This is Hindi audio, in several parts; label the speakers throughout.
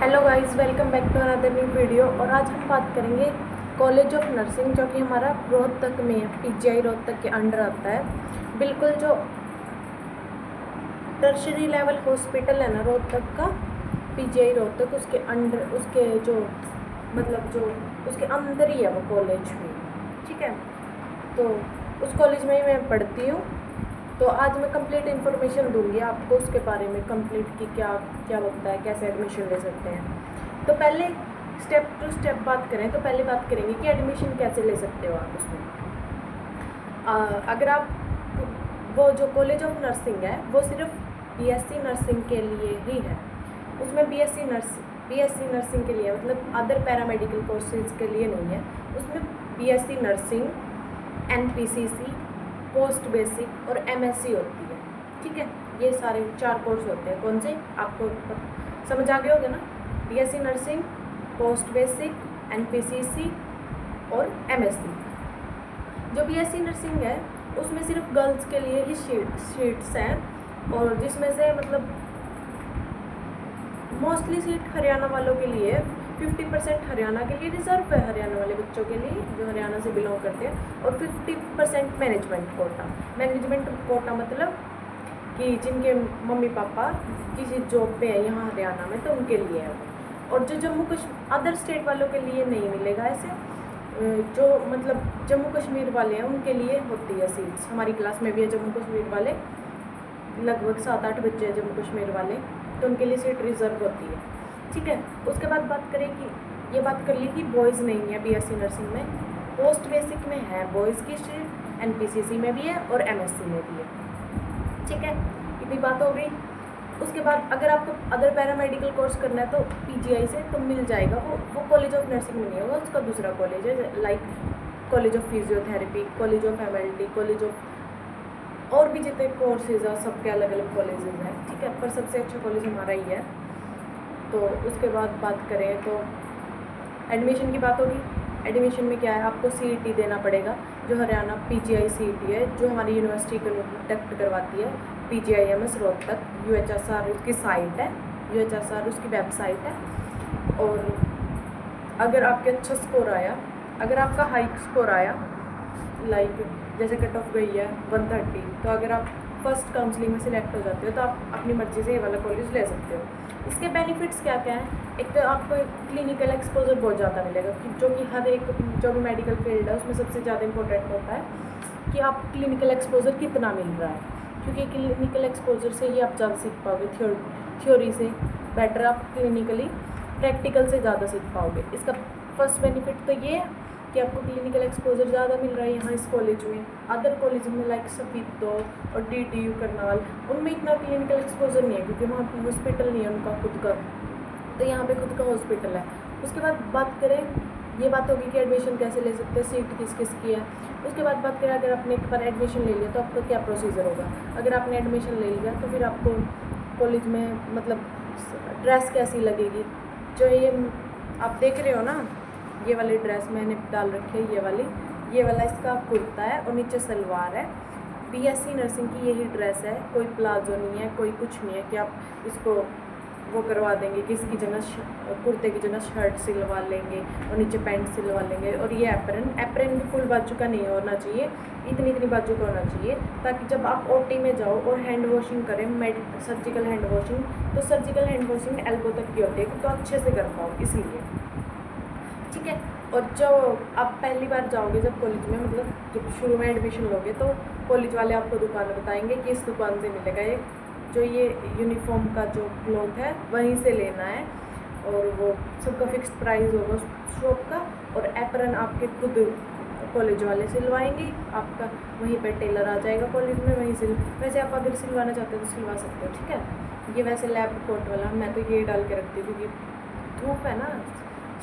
Speaker 1: Hello guys, welcome back to another new video. और आज हम बात करेंगे कॉलेज ऑफ नर्सिंग, जो कि हमारा रोहतक में है, पीजीआई रोहतक के अंडर आता है। बिल्कुल जो टर्शरी लेवल हॉस्पिटल है ना रोहतक का, पीजीआई रोहतक, उसके अंडर, उसके जो जो उसके अंदर ही है वो कॉलेज भी। ठीक है, तो उस कॉलेज में ही मैं पढ़ती हूँ। तो आज मैं कंप्लीट इन्फॉर्मेशन दूंगी आपको उसके बारे में, कंप्लीट कि क्या क्या होता है, कैसे एडमिशन ले सकते हैं। तो पहले स्टेप टू स्टेप बात करें तो पहले बात करेंगे कि एडमिशन कैसे ले सकते हो आप उसमें। अगर आप वो जो कॉलेज ऑफ नर्सिंग है वो सिर्फ बीएससी नर्सिंग के लिए ही है। उसमें बीएससी नर्सिंग के लिए, मतलब अदर पैरामेडिकल कोर्सेज के लिए नहीं है। उसमें BSc nursing, NPCC, post basic और एमएससी होती है। ठीक है, ये सारे 4 कोर्स होते हैं। कौन से आपको समझ आ गए होंगे ना? BSc nursing, post basic, NPCC और एमएससी। जो बीएससी नर्सिंग है उसमें सिर्फ गर्ल्स के लिए ही सीट्स हैं, और जिसमें से मतलब मोस्टली सीट हरियाणा वालों के लिए, 50% हरियाणा के लिए रिजर्व है, हरियाणा वाले बच्चों के लिए जो हरियाणा से बिलोंग करते हैं, और 50% मैनेजमेंट कोटा मतलब कि जिनके मम्मी पापा किसी जॉब पे है यहाँ हरियाणा में, तो उनके लिए है। और जो जम्मू कश्मीर अदर स्टेट वालों के लिए नहीं मिलेगा ऐसे। जो मतलब जम्मू कश्मीर वाले हैं उनके लिए होती है सीट्स। हमारी क्लास में भी है जम्मू कश्मीर वाले, लगभग 7-8 बच्चे हैं जम्मू कश्मीर वाले, तो उनके लिए सीट रिजर्व होती है। ठीक है, उसके बाद बात करें कि ये बात कर ली कि बॉयज़ नहीं है बीएससी नर्सिंग में, पोस्ट बेसिक में है बॉयज़ की सीट, एनपीसीसी में भी है और एमएससी में भी है। ठीक है, इतनी बात हो गई। उसके बाद अगर आपको अदर पैरामेडिकल कोर्स करना है तो पीजीआई से तो मिल जाएगा। वो कॉलेज ऑफ नर्सिंग में नहीं होगा, उसका दूसरा कॉलेज है, like college of physiotherapy, college of MLT, college of और भी जितने कोर्सेज हैं सबके अलग अलग कॉलेजेस हैं। ठीक है, पर सबसे अच्छा कॉलेज हमारा ही है। तो उसके बाद बात करें तो एडमिशन की बात होगी। एडमिशन में क्या है, आपको सीईटी देना पड़ेगा, जो हरियाणा पीजीआई सीईटी है, जो हमारी यूनिवर्सिटी कंडक्ट करवाती है। पीजीआईएमएस रोहतक, यूएचएसआर उसकी साइट है, यूएचएसआर उसकी वेबसाइट है। और अगर आपके अच्छा स्कोर आया, अगर आपका हाई स्कोर आया, लाइक जैसे कट ऑफ गई है 130, तो अगर आप फर्स्ट काउंसलिंग में सिलेक्ट हो जाते हो तो आप अपनी मर्ज़ी से ये वाला कॉलेज ले सकते हो। इसके बेनिफिट्स क्या क्या हैं? एक तो आपको क्लिनिकल एक्सपोजर बहुत ज़्यादा मिलेगा, जो कि हर एक जो भी मेडिकल फील्ड है उसमें सबसे ज़्यादा इंपॉर्टेंट होता है कि आप क्लिनिकल एक्सपोजर कितना मिल रहा है, क्योंकि क्लिनिकल एक्सपोजर से ही आप ज़्यादा सीख पाओगे। थ्योरी से बेटर आप क्लिनिकली प्रैक्टिकल से ज़्यादा सीख पाओगे। इसका फर्स्ट बेनिफिट तो ये है कि आपको क्लिनिकल एक्सपोजर ज़्यादा मिल रहा है यहाँ इस कॉलेज में। अदर कॉलेज में लाइक सफीतो और डीटीयू करनाल, उनमें इतना क्लिनिकल एक्सपोजर नहीं है, क्योंकि वहाँ पर हॉस्पिटल नहीं है उनका खुद का, तो यहाँ पे खुद का हॉस्पिटल है। उसके बाद बात करें, ये बात होगी कि एडमिशन कैसे ले सकते हैं, सीट किस किस की है। उसके बाद बात करें, अगर आपने एक बार एडमिशन ले लिया तो आपका क्या प्रोसीजर होगा। अगर आपने एडमिशन ले लिया तो फिर आपको कॉलेज में मतलब ड्रेस कैसी लगेगी। जो ये आप देख रहे हो ना, ये वाली ड्रेस मैंने डाल रखी है, ये वाला इसका कुर्ता है और नीचे सलवार है। बीएससी नर्सिंग की यही ड्रेस है, कोई प्लाजो नहीं है, कोई कुछ नहीं है कि आप इसको वो करवा देंगे कि इसकी जगह कुर्ते की जगह शर्ट सिलवा लेंगे और नीचे पैंट सिलवा लेंगे। और ये एप्रन भी फुल बाजू का नहीं होना चाहिए, इतनी बाजू का होना चाहिए, ताकि जब आप ओटी में जाओ और हैंड वॉशिंग करें, सर्जिकल हैंड वॉशिंग, तो सर्जिकल हैंड वॉशिंग एल्बो तक की होती है, तो अच्छे से कर पाओ इसलिए। ठीक है, और जो आप पहली बार जाओगे जब कॉलेज में, मतलब जब शुरू में एडमिशन लोगे, तो कॉलेज वाले आपको दुकान बताएंगे कि इस दुकान से मिलेगा ये जो ये यूनिफॉर्म का जो क्लॉथ है वहीं से लेना है, और वो सबका फिक्स्ड प्राइस होगा उस शॉप का। और एप्रन आपके खुद कॉलेज वाले सिलवाएंगे, आपका वहीं पे टेलर आ जाएगा कॉलेज में, वहीं वैसे आप अगर सिलवाना चाहते हो तो सिलवा सकते हो। ठीक है, ये वैसे लैब कोट वाला मैं तो ये डाल के रखती हूँ, क्योंकि धूप है ना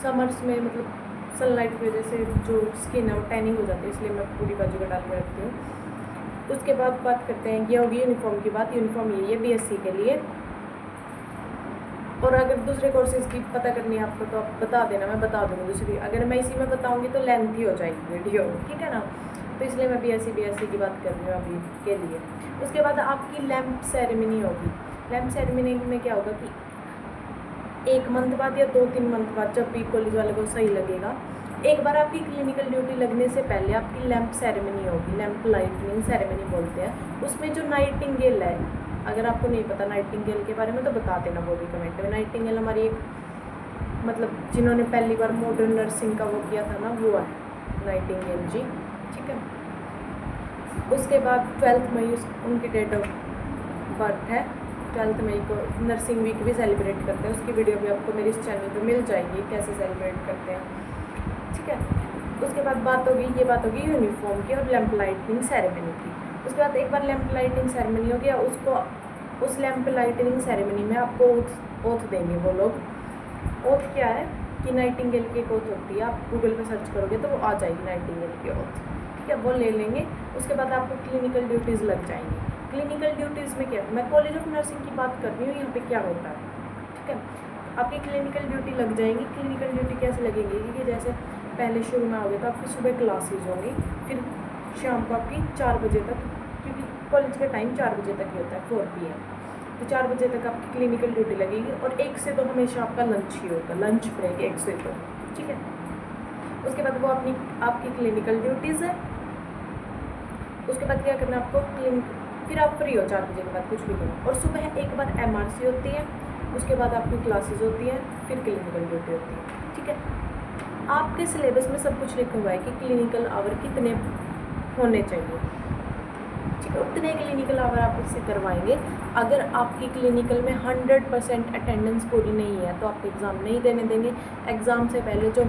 Speaker 1: समर्स में, मतलब सनलाइट की वजह से जो स्किन है वो टैनिंग हो जाती है, इसलिए मैं पूरी बाजू का डाल के रखती हूँ। उसके बाद बात करते हैं, ये होगी यूनिफॉर्म की बात। यूनिफॉर्म यही है बीएससी के लिए। और अगर दूसरे कोर्सेज़ की पता करनी है आपको तो आप बता देना, मैं बता दूँगी दूसरी। अगर मैं इसी में बताऊँगी तो लेंथी हो जाएगी वीडियो, ठीक है ना, तो इसलिए मैं बीएससी की बात कर रही हूँ अभी के लिए। उसके बाद आपकी लैंप सेरेमनी होगी। लैंप सेरेमनी में क्या होगा कि 1 मंथ बाद या 2-3 मंथ बाद, जब भी कॉलेज वाले को सही लगेगा, एक बार आपकी क्लिनिकल ड्यूटी लगने से पहले आपकी लैंप सेरेमनी होगी, लैंप लाइटनिंग सेरेमनी बोलते हैं। उसमें जो नाइटिंगेल है, अगर आपको नहीं पता नाइटिंगेल के बारे में तो बता देना वो भी कमेंट में। नाइटिंगेल हमारी एक मतलब जिन्होंने पहली बार मॉडर्न नर्सिंग का वो किया था ना, वो है नाइटिंगेल जी, ठीक है। उसके बाद 12 मई उनकी डेट ऑफ बर्थ है। 12 मई को नर्सिंग वीक भी सेलिब्रेट करते हैं, उसकी वीडियो भी आपको मेरे इस चैनल पे मिल जाएगी कैसे सेलिब्रेट करते हैं, ठीक है। उसके बाद ये बात होगी यूनिफॉर्म की और लैंप लाइटनिंग सेरेमनी की। उसके बाद एक बार लैंप लाइटिंग सेरेमनी हो गया, उस लैंप लाइटनिंग सेरेमनी में आपको ओथ देंगे वो लोग। ओथ क्या है कि नाइटिंगेल की एक ओथ होती है, आप गूगल पे सर्च करोगे तो वो आ जाएगी नाइटिंगेल की ओथ, ठीक है, वो ले लेंगे। उसके बाद आपको क्लिनिकल ड्यूटीज़ लग जाएंगी। क्लिनिकल ड्यूटीज़ में क्या, मैं कॉलेज ऑफ नर्सिंग की बात कर रही हूँ, यहाँ पे क्या होता है, ठीक है। आपकी क्लिनिकल ड्यूटी लग जाएंगी। क्लिनिकल ड्यूटी कैसे लगेगी कि जैसे पहले शुरू में आओगे तो आपकी सुबह क्लासेज होंगी, फिर शाम को आपकी 4 बजे तक, क्योंकि कॉलेज का टाइम 4 बजे तक ही होता है, 4 PM, तो 4 बजे तक आपकी क्लिनिकल ड्यूटी लगेगी। और 1 से 2 हमेशा आपका लंच ही होगा, लंच ब्रेक 1 से 2, ठीक है। उसके बाद वो आपकी क्लिनिकल ड्यूटीज़ है। उसके बाद क्या करना आपको, फिर आप फ्री हो 4 बजे के बाद, कुछ भी करो। और सुबह एक बार MRC होती है, उसके बाद आपकी क्लासेज होती हैं, फिर क्लिनिकल ड्यूटी होती है, ठीक है। आपके सिलेबस में सब कुछ लिखा हुआ है कि क्लिनिकल आवर कितने होने चाहिए, ठीक है। उतने क्लिनिकल आवर आप इससे करवाएंगे। अगर आपकी क्लिनिकल में 100% अटेंडेंस पूरी नहीं है तो आप एग्ज़ाम नहीं देने देंगे। एग्ज़ाम से पहले जो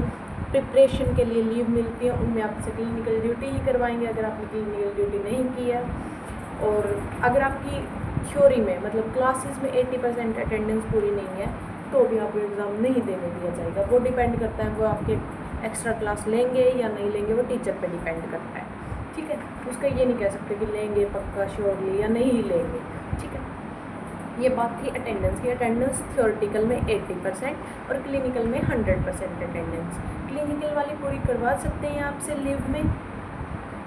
Speaker 1: प्रिपरेशन के लिए लीव मिलती है उनमें आपसे क्लिनिकल ड्यूटी ही करवाएंगे, अगर आपने क्लिनिकल ड्यूटी नहीं की है। और अगर आपकी थ्योरी में मतलब क्लासेस में 80% अटेंडेंस पूरी नहीं है तो भी आपको एग्ज़ाम नहीं देने दिया जाएगा। वो डिपेंड करता है, वो आपके एक्स्ट्रा क्लास लेंगे या नहीं लेंगे, वो टीचर पे डिपेंड करता है, ठीक है। उसका ये नहीं कह सकते कि लेंगे पक्का श्योरली या नहीं लेंगे, ठीक है। ये बात थी अटेंडेंस की। अटेंडेंस थ्योरेटिकल में 80% और क्लिनिकल में 100% अटेंडेंस। क्लिनिकल वाली पूरी करवा सकते हैं आपसे लीव में,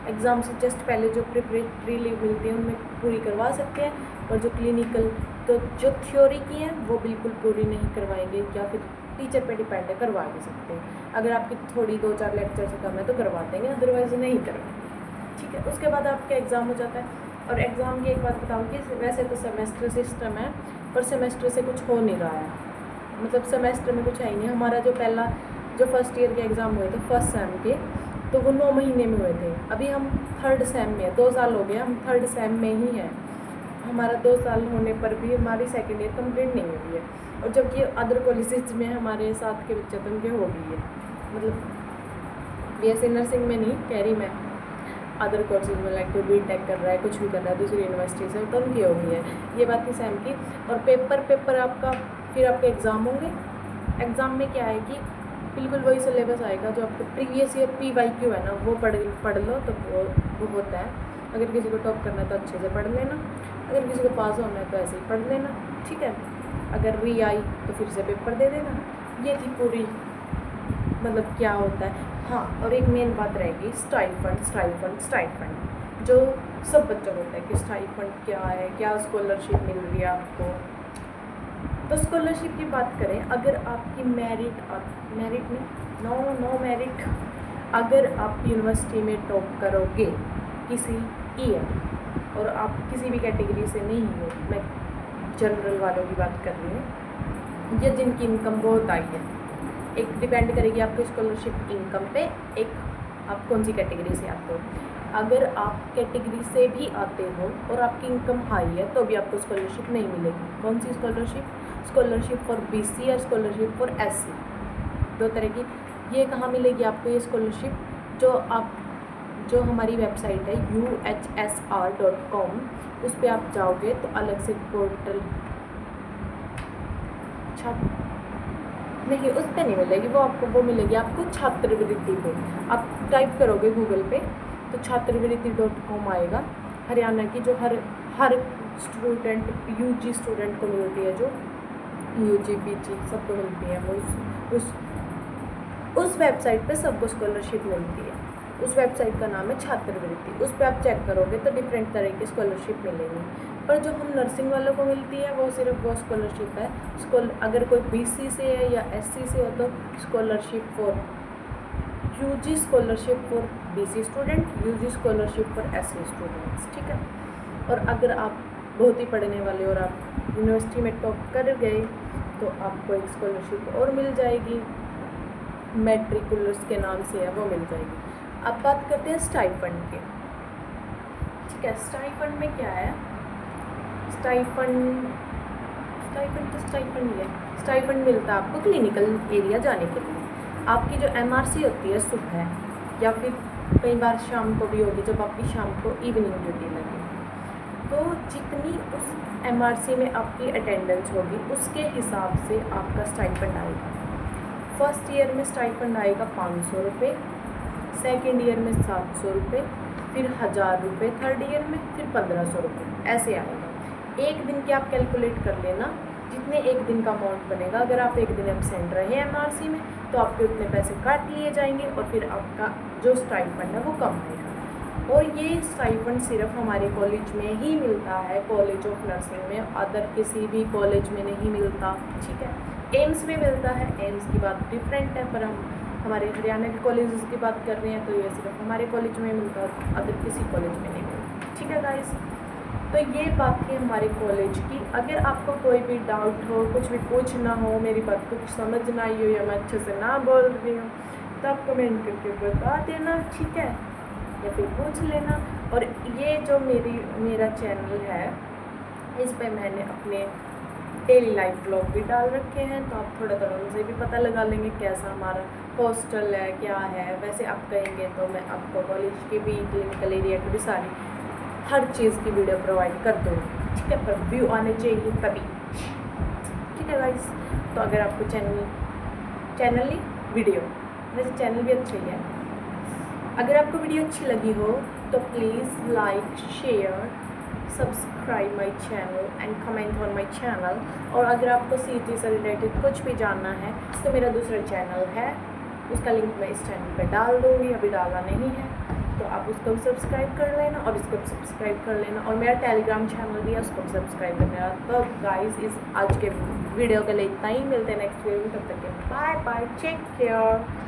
Speaker 1: एग्ज़ाम से जस्ट पहले जो प्रिपरेटरी लीव मिलती है उनमें पूरी करवा सकते हैं। और जो क्लिनिकल तो जो थ्योरी की है वो बिल्कुल पूरी नहीं करवाएंगे, या फिर टीचर पे डिपेंड है, करवा भी सकते हैं। अगर आपकी थोड़ी 2-4 लेक्चर से कम है तो करवा देंगे, अदरवाइज नहीं करवाएंगे, ठीक है। उसके बाद आपका एग्ज़ाम हो जाता है। और एग्ज़ाम की एक बात बताऊँ कि वैसे तो सेमेस्टर सिस्टम है, पर सेमेस्टर से कुछ हो नहीं रहा है, मतलब सेमेस्टर में कुछ है ही नहीं। हमारा जो फर्स्ट ईयर के एग्ज़ाम हुए थे फर्स्ट सेम के, तो वो 9 महीने में हुए थे। अभी हम 3rd सेम में, 2 साल हो गए, हम 3rd सेम में ही हैं। हमारा 2 साल होने पर भी हमारी सेकेंड ईयर कंप्लीट नहीं हुई है। और जबकि अदर कॉलेजेस में हमारे साथ के बच्चे तो उनके हो गई है, मतलब BSc नर्सिंग में नहीं कह रही मैं, अदर कोर्सेज में लाइक कोई BTech कर रहा है, कुछ भी कर रहा है दूसरी यूनिवर्सिटी से, तो उनकी हो गई है। ये बात थी सेम की। और पेपर आपका, फिर आपके एग्ज़ाम होंगे। एग्ज़ाम में क्या है कि बिल्कुल वही सिलेबस आएगा जो आपको प्रीवियस ईयर PYQ है ना, वो पढ़ लो तो वो होता है। अगर किसी को टॉप करना है तो अच्छे से पढ़ लेना, अगर किसी को पास होना है तो ऐसे ही पढ़ लेना, ठीक है। अगर री आई तो फिर से पेपर दे देना। ये थी पूरी मतलब क्या होता है। हाँ, और एक मेन बात रहेगी स्टाइफंड जो सब बच्चों को होता है कि स्टाइफंड क्या है, क्या स्कॉलरशिप मिल रही है आपको। तो स्कॉलरशिप की बात करें, अगर आपकी मेरिट अगर आप यूनिवर्सिटी में टॉप करोगे किसी ईयर और आप किसी भी कैटेगरी से नहीं हो, मैं जनरल वालों की बात कर रही हूँ, या जिनकी इनकम बहुत आई है, एक डिपेंड करेगी आपकी स्कॉलरशिप इनकम पे, एक आप कौन सी कैटेगरी से आते हो। अगर आप कैटेगरी से भी आते हो और आपकी इनकम हाई है तो भी आपको स्कॉलरशिप नहीं मिलेगी। कौन सी स्कॉलरशिप फॉर BC और स्कॉलरशिप फॉर SC, 2 तरह की। ये कहाँ मिलेगी आपको ये स्कॉलरशिप, जो हमारी वेबसाइट है UHSR.com, उस पर आप जाओगे तो अलग से पोर्टल, नहीं उस पर नहीं मिलेगी वो मिलेगी आपको छात्रवृत्ति पे। आप टाइप करोगे गूगल पे तो छात्रवृत्ति.com आएगा। हरियाणा की जो हर स्टूडेंट UG स्टूडेंट को मिलती है, जो UG PG सबको मिलती है, वो उस वेबसाइट पे सबको स्कॉलरशिप मिलती है। उस वेबसाइट का नाम है छात्रवृत्ति। उस पर आप चेक करोगे तो डिफरेंट तरह की स्कॉलरशिप मिलेंगी। पर जो हम नर्सिंग वालों को मिलती है वो सिर्फ वो स्कॉलरशिप है। अगर कोई BC से है या SC से हो तो scholarship for UG scholarship for BC student, UG scholarship for SC students, ठीक है। और अगर आप बहुत ही पढ़ने वाले और आप यूनिवर्सिटी में टॉप कर गए तो आपको एक स्कॉलरशिप और मिल जाएगी, मैट्रिकुलर्स के नाम से है, वो मिल जाएगी। अब बात करते हैं स्टाइफंड की, ठीक है। स्टाइफंड में क्या है, स्टाइफंड ही है। स्टाइफंड मिलता है आपको क्लिनिकल एरिया जाने के लिए। आपकी जो MRC होती है सुबह या फिर कई बार शाम को भी होगी, जब आपकी शाम को इवनिंग ड्यूटी लगे, तो जितनी उस MRC में आपकी अटेंडेंस होगी उसके हिसाब से आपका स्टाइफंड आएगा। फर्स्ट ईयर में स्टाइफंड आएगा 500 रुपये, सेकेंड ईयर में 700 रुपये, फिर 1000 रुपये थर्ड ईयर में, फिर 1500 रुपये, ऐसे आएगा। एक दिन के आप कैलकुलेट कर लेना, जितने एक दिन का अमाउंट बनेगा। अगर आप एक दिन एब्सेंट रहे MRC में तो आपके उतने पैसे काट लिए जाएंगे और फिर आपका जो स्टाइफंड है वो कम आएगा। और ये स्टाइफंड सिर्फ हमारे कॉलेज में ही मिलता है, कॉलेज ऑफ नर्सिंग में, अदर किसी भी कॉलेज में नहीं मिलता, ठीक है। एम्स में मिलता है, एम्स की बात डिफरेंट है, पर हम हमारे हरियाणा के कॉलेजेस की बात कर रहे हैं तो ये सिर्फ हमारे कॉलेज में मिलता है, अदर किसी कॉलेज में नहीं मिलता, ठीक है गाइस। तो ये बात थी हमारे कॉलेज की। अगर आपको कोई भी डाउट हो, कुछ भी पूछना हो, मेरी बात कुछ समझ ना आई हो या मैं अच्छे से ना बोल रही हूँ तो आप कमेंट करके बता देना, ठीक है, या फिर पूछ लेना। और ये जो मेरा चैनल है, इस पे मैंने अपने डेली लाइफ ब्लॉग भी डाल रखे हैं, तो आप थोड़ा थोड़ा उनसे भी पता लगा लेंगे कैसा हमारा हॉस्टल है, क्या है। वैसे आप कहेंगे तो मैं आपको कॉलेज के भी, क्लिनिकल एरिया की भी सारी हर चीज़ की वीडियो प्रोवाइड कर दूँगी, ठीक है। पर व्यू आने चाहिए तभी, ठीक है गाइस। तो अगर आपको चैनल ही वीडियो, वैसे चैनल भी अच्छा ही है, अगर आपको वीडियो अच्छी लगी हो तो please like, share, subscribe my channel and comment on my channel. और अगर आपको CT से रिलेटेड कुछ भी जानना है तो मेरा दूसरा चैनल है, उसका लिंक मैं इस चैनल पे डाल दूँगी, अभी डाला नहीं है, तो आप उसको भी सब्सक्राइब कर लेना और इसको भी सब्सक्राइब कर लेना। और मेरा टेलीग्राम चैनल भी है, उसको भी सब्सक्राइब कर लेना। तो गाइस इस आज के वीडियो के लिए इतना ही, मिलते हैं नेक्स्ट वीडियो में, तब तक के बाय बाय, टेक केयर।